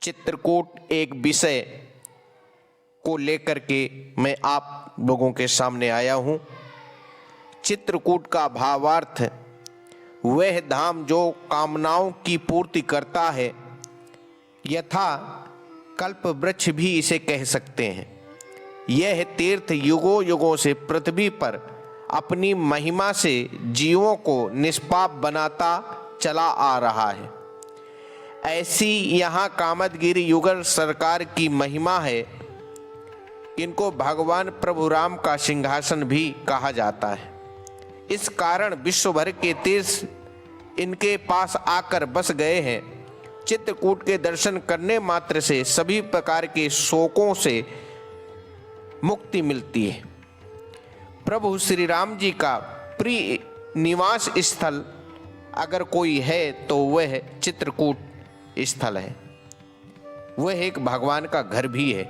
चित्रकूट एक विषय को लेकर के मैं आप लोगों के सामने आया हूँ। चित्रकूट का भावार्थ वह धाम जो कामनाओं की पूर्ति करता है, यथा कल्प वृक्ष भी इसे कह सकते हैं। यह तीर्थ युगों युगों से पृथ्वी पर अपनी महिमा से जीवों को निष्पाप बनाता चला आ रहा है। ऐसी यहाँ कामदगिरि युगल सरकार की महिमा है। इनको भगवान प्रभु राम का सिंहासन भी कहा जाता है। इस कारण विश्व भर के तीर्थ इनके पास आकर बस गए हैं। चित्रकूट के दर्शन करने मात्र से सभी प्रकार के शोकों से मुक्ति मिलती है। प्रभु श्री राम जी का प्रिय निवास स्थल अगर कोई है तो वह चित्रकूट स्थल है। वह एक भगवान का घर भी है।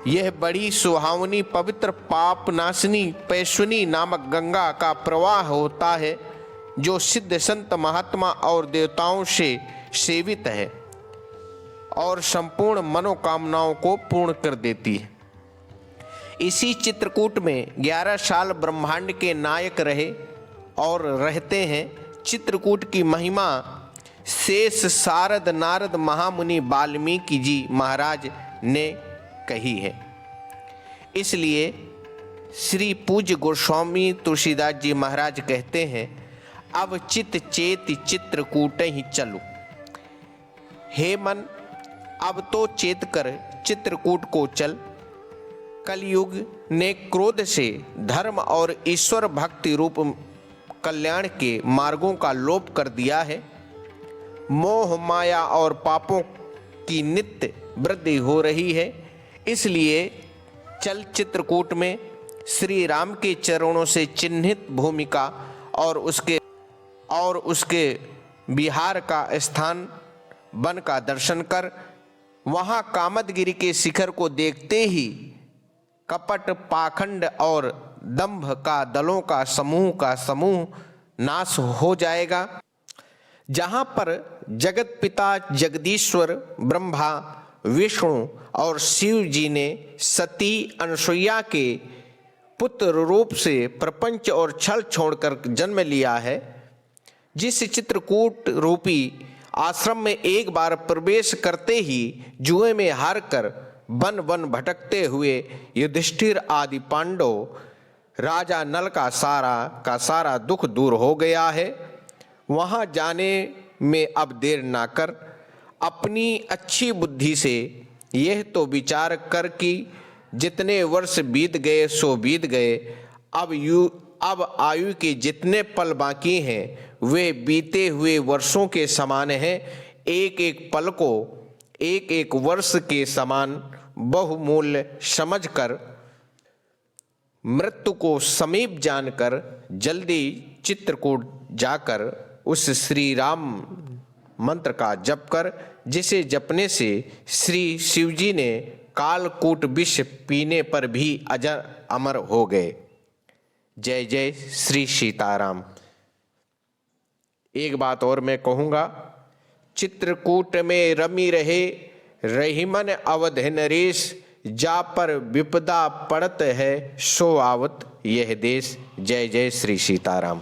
यह बड़ी सुहावनी पवित्र पाप नाशनी पैश्वनी नामक गंगा का प्रवाह होता है, जो सिद्ध संत महात्मा और देवताओं से सेवित है और संपूर्ण मनोकामनाओं को पूर्ण कर देती है। इसी चित्रकूट में 11 साल ब्रह्मांड के नायक रहे और रहते हैं। चित्रकूट की महिमा शेष शारद नारद महामुनि वाल्मीकि जी महाराज ने कही है। इसलिए श्री पूज्य गोस्वामी तुलसीदास जी महाराज कहते हैं, अब चित चेत चित्रकूट ही चलो। हे मन, अब तो चेत कर चित्रकूट को चल। कलयुग ने क्रोध से धर्म और ईश्वर भक्ति रूप कल्याण के मार्गों का लोप कर दिया है। मोह माया और पापों की नित्य वृद्धि हो रही है। इसलिए चल चित्रकूट में श्री राम के चरणों से चिन्हित भूमिका और उसके विहार का स्थान वन का दर्शन कर। वहाँ कामदगिरि के शिखर को देखते ही कपट पाखंड और दंभ का दलों का समूह नाश हो जाएगा। जहाँ पर जगत पिता जगदीश्वर ब्रह्मा विष्णु और शिव जी ने सती अनसुईया के पुत्र रूप से प्रपंच और छल छोड़कर जन्म लिया है। जिस चित्रकूट रूपी आश्रम में एक बार प्रवेश करते ही जुए में हार कर वन वन भटकते हुए युधिष्ठिर आदि पांडव राजा नल का सारा दुख दूर हो गया है। वहाँ जाने में अब देर ना कर अपनी अच्छी बुद्धि से यह तो विचार कर कि जितने वर्ष बीत गए सो बीत गए। अब आयु के जितने पल बाकी हैं वे बीते हुए वर्षों के समान हैं। एक एक पल को एक एक वर्ष के समान बहुमूल्य समझकर मृत्यु को समीप जानकर जल्दी चित्रकूट जाकर उस श्री राम मंत्र का जप कर, जिसे जपने से श्री शिवजी ने कालकूट विष पीने पर भी अजर अमर हो गए। जय जय श्री सीताराम। एक बात और मैं कहूँगा, चित्रकूट में रमी रहे रहीमन अवध नरेश, जा पर विपदा पड़त है सो आवत यह देश। जय जय श्री सीताराम।